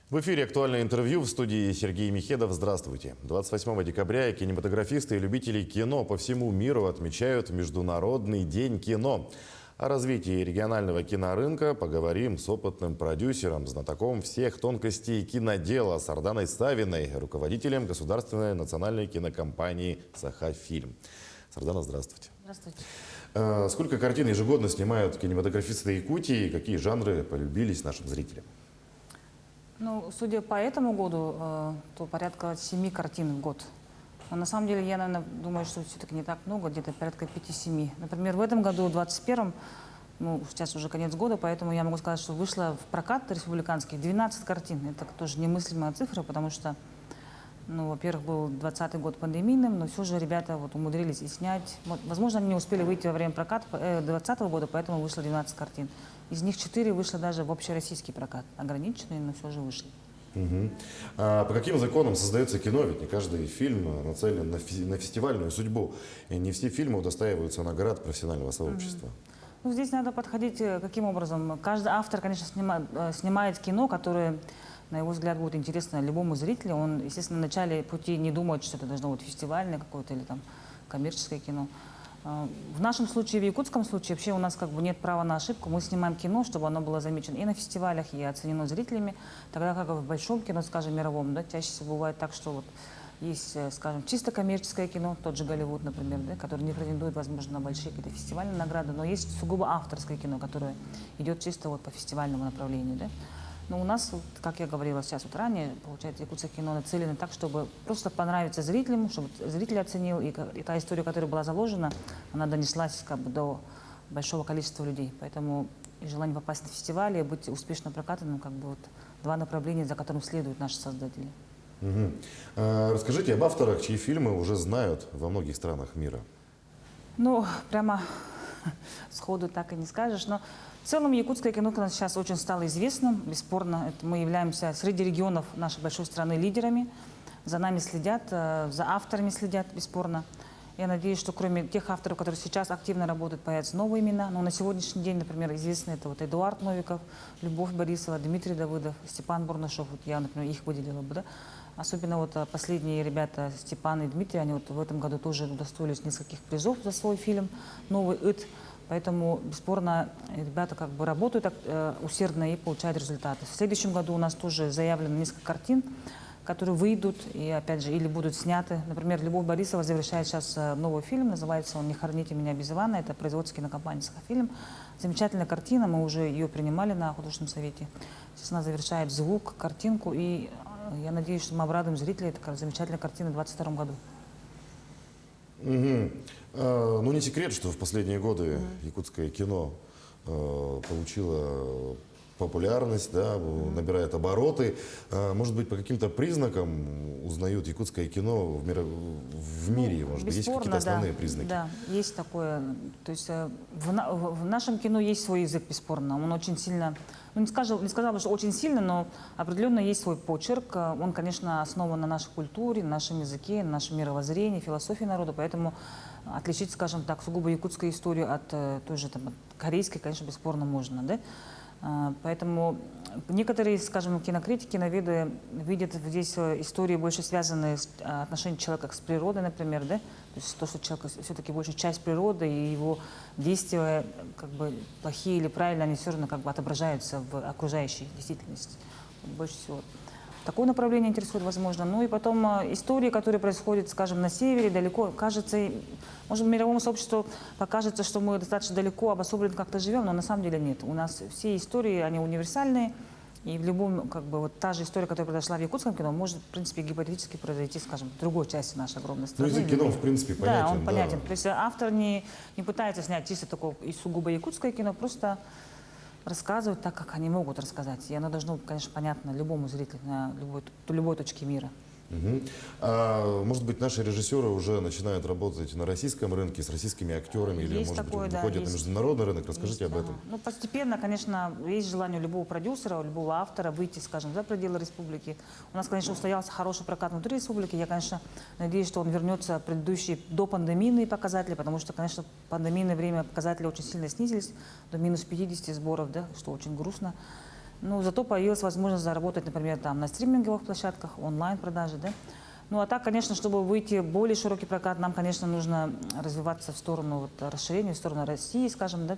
В эфире «Актуальное интервью», в студии Сергей Михедов. Здравствуйте. 28 декабря кинематографисты и любители кино по всему миру отмечают Международный день кино. О развитии регионального кинорынка поговорим с опытным продюсером, знатоком всех тонкостей кинодела Сарданой Савиной, руководителем государственной национальной кинокомпании «Саха-фильм». Сардана, здравствуйте. Здравствуйте. Сколько картин ежегодно снимают кинематографисты Якутии? Какие жанры полюбились нашим зрителям? Ну, судя по этому году, то порядка 7 картин в год. Но на самом деле я, наверное, думаю, что все-таки не так много, где-то порядка 5-7. Например, в этом году, в 2021, ну, сейчас уже конец года, поэтому я могу сказать, что вышло в прокат республиканский 12 картин. Это тоже немыслимая цифра, потому что, ну, во-первых, был 2020 год пандемийным, но все же ребята вот умудрились и снять. Возможно, они не успели выйти во время проката 2020 года, поэтому вышло 12 картин. Из них 4 вышло даже в общероссийский прокат. Ограниченные, но все же вышли. Угу. А по каким законам создается кино? Ведь не каждый фильм нацелен на фестивальную судьбу. И не все фильмы удостаиваются наград профессионального сообщества. Ну, здесь надо подходить каким образом. Каждый автор, конечно, снимает кино, которое, на его взгляд, будет интересно любому зрителю. Он, естественно, в начале пути не думает, что это должно быть фестивальное какое-то или там коммерческое кино. В нашем случае, в якутском случае, вообще у нас как бы нет права на ошибку. Мы снимаем кино, чтобы оно было замечено и на фестивалях, и оценено зрителями. Тогда как в большом кино, скажем, мировом, да, чаще всего бывает так, что вот есть, скажем, чисто коммерческое кино, тот же Голливуд, например, да, который не претендует, возможно, на большие какие-то фестивальные награды, но есть сугубо авторское кино, которое идет чисто вот по фестивальному направлению, да. Но у нас, как я говорила сейчас вот ранее, получается, якутское кино нацелено так, чтобы просто понравиться зрителям, чтобы зритель оценил, и та история, которая была заложена, она донеслась как бы до большого количества людей. Поэтому и желание попасть на фестиваль и быть успешно прокатанным, как бы вот два направления, за которым следуют наши создатели. Угу. Расскажите об авторах, чьи фильмы уже знают во многих странах мира. Ну, прямо сходу так и не скажешь, но в целом якутское кино у нас сейчас очень стало известным, бесспорно. Мы являемся среди регионов нашей большой страны лидерами. За нами следят, за авторами следят, бесспорно. Я надеюсь, что кроме тех авторов, которые сейчас активно работают, появятся новые имена. Но на сегодняшний день, например, известны это вот Эдуард Новиков, Любовь Борисова, Дмитрий Давыдов, Степан Бурнашов. Вот я, например, их выделила бы, да? Особенно вот последние ребята Степан и Дмитрий, они вот в этом году тоже удостоились нескольких призов за свой фильм «Новый Ит». Поэтому, бесспорно, ребята как бы работают усердно и получают результаты. В следующем году у нас тоже заявлено несколько картин, которые выйдут и, опять же, или будут сняты. Например, Любовь Борисова завершает сейчас новый фильм, называется он «Не хороните меня без Ивана». Это производство кинокомпании «Саха-фильм». Замечательная картина, мы уже ее принимали на художественном совете. Сейчас она завершает звук, картинку, и я надеюсь, что мы обрадуем зрителей. Это замечательная картина в 2022 году. Угу. Ну, не секрет, что в последние годы якутское кино получило популярность, да, набирает обороты. Может быть, по каким-то признакам узнают якутское кино в мире? Может быть, есть какие-то основные признаки? Да, есть такое. То есть в нашем кино есть свой язык, бесспорно. Он очень сильно, ну, не сказала бы, что очень сильно, но определенно есть свой почерк. Он, конечно, основан на нашей культуре, на нашем языке, на нашем мировоззрении, философии народа. Поэтому отличить, скажем так, сугубо якутскую историю от той же там, корейской, конечно, бесспорно можно, да? Поэтому некоторые, скажем, кинокритики, наведы видят здесь истории больше связанные с отношением человека с природой, например, да? То есть то, что человек все-таки больше часть природы, и его действия, как бы плохие или правильные, они все равно как бы отображаются в окружающей действительности. Больше всего такое направление интересует, возможно. Ну и потом истории, которые происходят, скажем, на севере, далеко, кажется, может, мировому сообществу покажется, что мы достаточно далеко обособленно как-то живем, но на самом деле нет. У нас все истории, они универсальные, и в любом, как бы, вот та же история, которая произошла в якутском кино, может, в принципе, гипотетически произойти, скажем, в другой части нашей огромной страны. Ну, язык кино, в принципе, понятен. Да, он понятен. То есть автор не пытается снять чисто такое и сугубо якутское кино, просто рассказывают так, как они могут рассказать. И оно должно быть, конечно, понятно любому зрителю на любой точке мира. Угу. Может быть, наши режиссеры уже начинают работать на российском рынке с российскими актерами, или, может быть, выходят на международный рынок? Расскажите об этом. Ну, постепенно, конечно, есть желание у любого продюсера, у любого автора выйти, скажем, за пределы республики. У нас, конечно, устоялся хороший прокат внутри республики. Я, конечно, надеюсь, что он вернется в предыдущие допандемийные показатели, потому что, конечно, в пандемийное время показатели очень сильно снизились, до минус 50 сборов, да, что очень грустно. Ну, зато появилась возможность заработать, например, там, на стриминговых площадках, онлайн-продажи, да. Ну, а так, конечно, чтобы выйти в более широкий прокат, нам, конечно, нужно развиваться в сторону вот, расширения, в сторону России, скажем, да,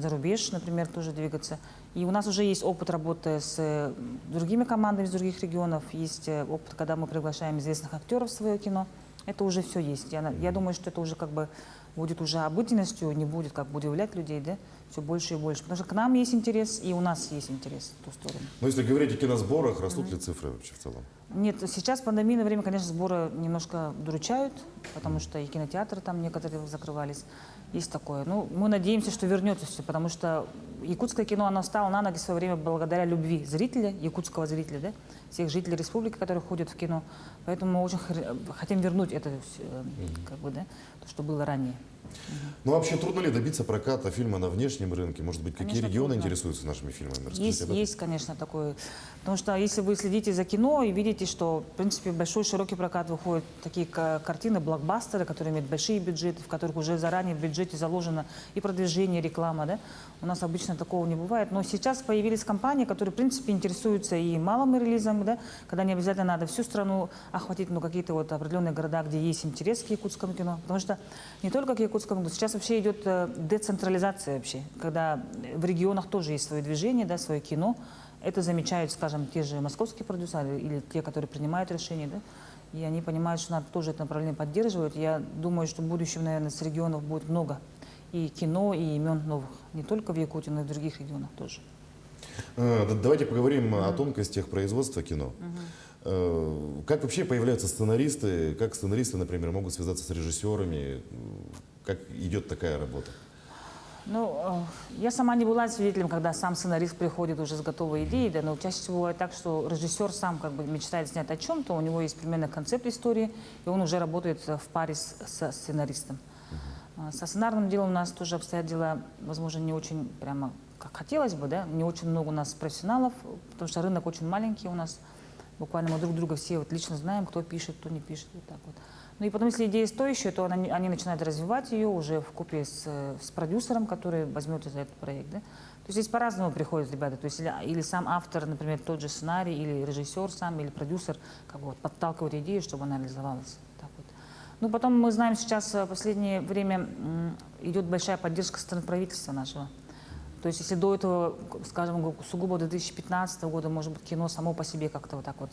за рубеж, например, тоже двигаться. И у нас уже есть опыт работы с другими командами из других регионов, есть опыт, когда мы приглашаем известных актеров в свое кино. Это уже все есть. Я думаю, что это уже как бы будет уже обыденностью, не будет как бы удивлять людей, да, все больше и больше. Потому что к нам есть интерес, и у нас есть интерес в ту сторону. Но если говорить о киносборах, растут ли цифры вообще в целом? Нет, сейчас в пандемийное время, конечно, сборы немножко удручают, потому что и кинотеатры там некоторые закрывались. Есть такое. Ну, мы надеемся, что вернется все, потому что якутское кино, оно стало на ноги в свое время благодаря любви зрителя, якутского зрителя, да, всех жителей республики, которые ходят в кино. Поэтому мы очень хотим вернуть это, как бы, да, то, что было ранее. Ну, вообще, трудно ли добиться проката фильма на внешнем рынке? Может быть, какие Конечно, регионы трудно. интересуются нашими фильмами? Расскажите Есть, об этом. есть, конечно, такое. Потому что если вы следите за кино и видите, что, в принципе, большой широкий прокат выходят такие картины, блокбастеры, которые имеют большие бюджеты, в которых уже заранее в бюджете заложено и продвижение, и реклама, да? У нас обычно такого не бывает. Но сейчас появились компании, которые, в принципе, интересуются и малым релизом, да? Когда не обязательно надо всю страну охватить, но какие-то вот определенные города, где есть интерес к якутскому кино. Потому что не только к якутскому, но сейчас вообще идет децентрализация вообще, когда в регионах тоже есть свое движение, да, свое кино. Это замечают, скажем, те же московские продюсеры или те, которые принимают решения, да, и они понимают, что надо тоже это направление поддерживать. Я думаю, что в будущем, наверное, с регионов будет много и кино, и имен новых, не только в Якутии, но и в других регионах тоже. Давайте поговорим о тонкостях производства кино. Как вообще появляются сценаристы? Как сценаристы, например, могут связаться с режиссерами? Как идет такая работа? Ну, я сама не была свидетелем, когда сам сценарист приходит уже с готовой идеей, да, но чаще всего бывает так, что режиссер сам как бы мечтает снять о чем-то, у него есть примерно концепт истории, и он уже работает в паре со сценаристом. Со сценарным делом у нас тоже обстоят дела, возможно, не очень прямо как хотелось бы, да, не очень много у нас профессионалов, потому что рынок очень маленький у нас, буквально мы друг друга все вот лично знаем, кто пишет, кто не пишет, вот так вот. Ну и потом, если идея стоящая, то они начинают развивать ее уже вкупе с продюсером, который возьмет за этот проект. Да? То есть здесь по-разному приходят ребята. То есть или сам автор, например, тот же сценарий, или режиссер сам, или продюсер как бы вот подталкивает идею, чтобы она реализовалась. Так вот. Ну потом мы знаем, сейчас в последнее время идет большая поддержка со стороны правительства нашего. То есть если до этого, скажем, сугубо 2015 года, может быть, кино само по себе как-то вот так вот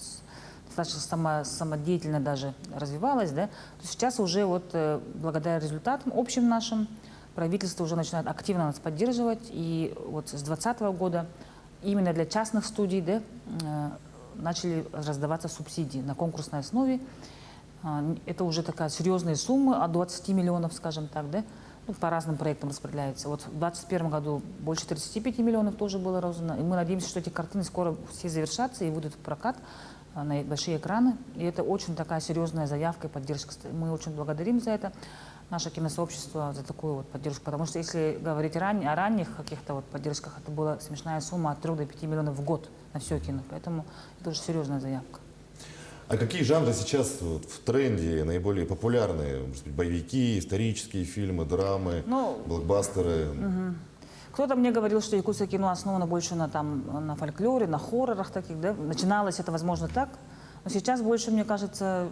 достаточно самодеятельно даже развивалось, да, то сейчас уже вот благодаря результатам общим нашим правительство уже начинает активно нас поддерживать. И вот с 2020 года именно для частных студий, да, начали раздаваться субсидии на конкурсной основе. Это уже такая серьезная сумма от 20 миллионов, скажем так, да, ну, по разным проектам распределяется. Вот в 2021 году больше 35 миллионов тоже было роздано. И мы надеемся, что эти картины скоро все завершатся и выйдут в прокат на большие экраны. И это очень такая серьезная заявка и поддержка. Мы очень благодарим за это наше киносообщество, за такую вот поддержку. Потому что если говорить о ранних каких-то вот поддержках, это была смешная сумма от 3 до 5 миллионов в год на все кино. Поэтому это уже серьезная заявка. А какие жанры сейчас вот в тренде, наиболее популярные? Может быть, боевики, исторические фильмы, драмы, блокбастеры? Кто-то мне говорил, что якутское кино основано больше на фольклоре, на хоррорах таких, да? Начиналось это, возможно, так, но сейчас больше, мне кажется,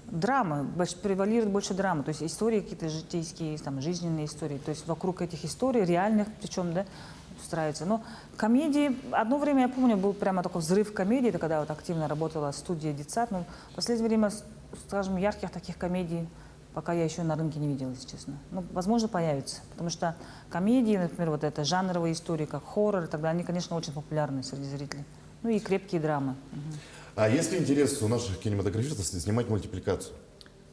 драмы, превалирует больше драмы, то есть истории какие-то житейские, там, жизненные истории, то есть вокруг этих историй, реальных причем, да, устраивается. Но комедии, одно время, я помню, был прямо такой взрыв комедии, это когда вот активно работала студия Дитсад, но в последнее время, скажем, ярких таких комедий пока я еще на рынке не видела, если честно. Ну, возможно, появится, потому что комедии, например, вот это жанровые истории, как хоррор, тогда они, конечно, очень популярны среди зрителей. Ну и крепкие драмы. А есть ли интерес у наших кинематографистов снимать мультипликацию?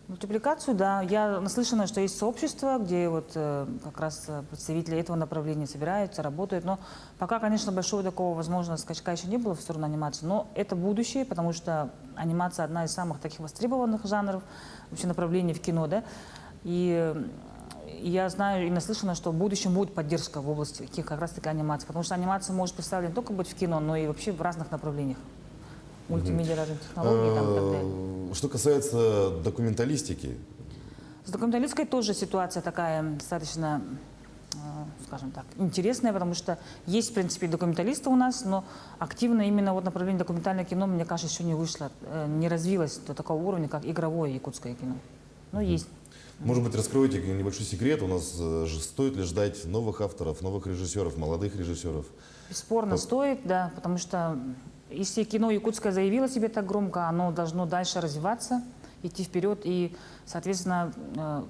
Мультипликацию, да. Я наслышана, что есть сообщество, где вот как раз представители этого направления собираются, работают. Но пока, конечно, большого такого, возможно, скачка еще не было в сторону анимации. Но это будущее, потому что анимация одна из самых таких востребованных жанров, вообще направлений в кино, да. И я знаю и наслышана, что в будущем будет поддержка в области как раз-таки анимации. Потому что анимация может представлена не только быть в кино, но и вообще в разных направлениях. Мультимедиа, разных технологий там, и так далее. Что касается документалистики? С документалисткой тоже ситуация такая достаточно скажем так, интересное, потому что есть, в принципе, документалисты у нас, но активно именно вот направление документальное кино, мне кажется, еще не вышло, не развилось до такого уровня, как игровое якутское кино. Но есть. Может быть, раскроете небольшой секрет? У нас стоит ли ждать новых авторов, новых режиссеров, молодых режиссеров? Бесспорно стоит, да, потому что если кино якутское заявило себе так громко, оно должно дальше развиваться, идти вперед, и, соответственно,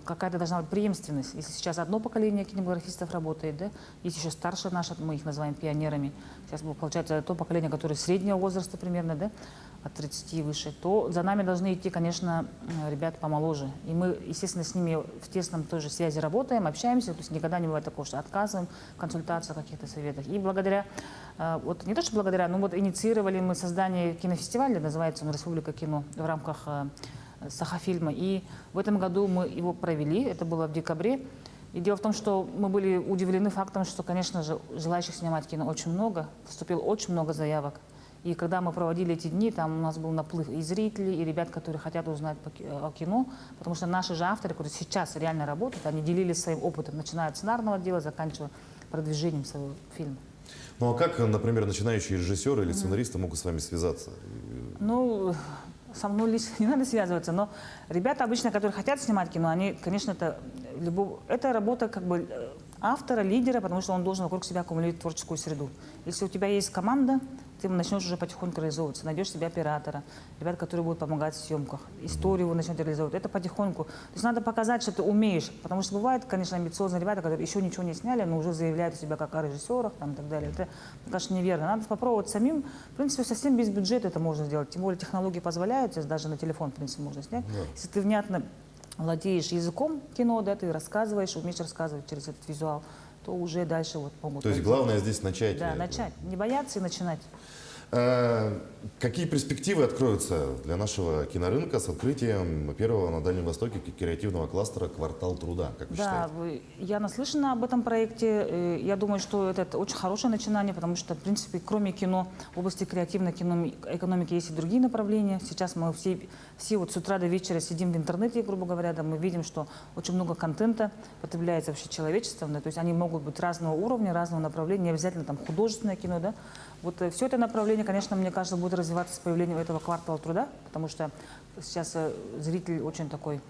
какая-то должна быть преемственность. Если сейчас одно поколение кинематографистов работает, да, есть еще старше наши, мы их называем пионерами, сейчас получается то поколение, которое среднего возраста примерно, да, от 30 и выше, то за нами должны идти, конечно, ребята помоложе. И мы, естественно, с ними в тесном тоже связи работаем, общаемся, то есть никогда не бывает такого, что отказываем в консультациях, каких-то советах. И благодаря, вот не то что благодаря, но вот инициировали мы создание кинофестиваля, называется он «Республика кино», в рамках Сахафильма. И в этом году мы его провели, это было в декабре. И дело в том, что мы были удивлены фактом, что, конечно же, желающих снимать кино очень много, поступило очень много заявок. И когда мы проводили эти дни, там у нас был наплыв и зрителей, и ребят, которые хотят узнать о кино, потому что наши же авторы, которые сейчас реально работают, они делились своим опытом, начиная от сценарного дела, заканчивая продвижением своего фильма. Ну а как, например, начинающие режиссеры или сценаристы могут с вами связаться? Ну, со мной лично не надо связываться, но ребята обычно, которые хотят снимать кино, они, конечно, это работа как бы автора, лидера, потому что он должен вокруг себя аккумулировать творческую среду. Если у тебя есть команда, ты начнешь уже потихоньку реализовываться, найдешь себе оператора, ребят, которые будут помогать в съемках, историю вы начнете реализовывать. Это потихоньку. То есть надо показать, что ты умеешь, потому что бывают, конечно, амбициозные ребята, которые еще ничего не сняли, но уже заявляют себя как о режиссерах там, и так далее. Это, конечно, неверно. Надо попробовать самим. В принципе, совсем без бюджета это можно сделать. Тем более технологии позволяют, сейчас даже на телефон, в принципе, можно снять. Да. Если ты внятно владеешь языком кино, да, ты рассказываешь, умеешь рассказывать через этот визуал, то уже дальше вот помогут. То есть главное здесь начать. Да, начать. Не бояться и начинать. Какие перспективы откроются для нашего кинорынка с открытием первого на Дальнем Востоке креативного кластера «Квартал труда», как вы считаете? Я наслышана об этом проекте. Я думаю, что это очень хорошее начинание, потому что, в принципе, кроме кино, в области креативной экономики есть и другие направления. Сейчас мы все вот с утра до вечера сидим в интернете, грубо говоря, да, мы видим, что очень много контента потребляется вообще человечеством, да, то есть они могут быть разного уровня, разного направления, не обязательно там художественное кино, да. Вот все это направление, конечно, мне кажется, будет развиваться с появлением этого квартала труда, потому что сейчас зритель очень такой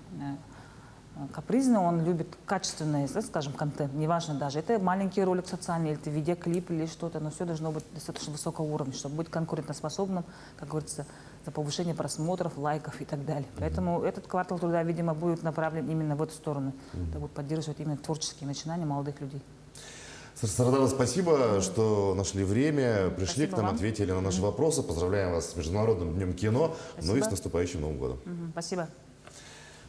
капризный, он любит качественный, скажем, контент, неважно даже, это маленький ролик социальный, или это видеоклип, или что-то, но все должно быть достаточно высокого уровня, чтобы быть конкурентоспособным, как говорится, за повышение просмотров, лайков и так далее. Поэтому этот квартал труда, видимо, будет направлен именно в эту сторону, это будет поддерживать именно творческие начинания молодых людей. Сардана, спасибо, что нашли время, пришли Спасибо к нам, вам. ответили на наши вопросы. Поздравляем вас с Международным днем кино, Спасибо. ну и с наступающим Новым годом. Спасибо.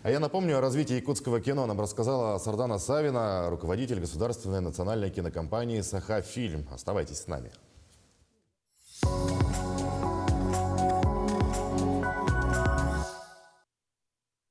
А я напомню, о развитии якутского кино нам рассказала Сардана Савина, руководитель государственной национальной кинокомпании «Сахафильм». Оставайтесь с нами.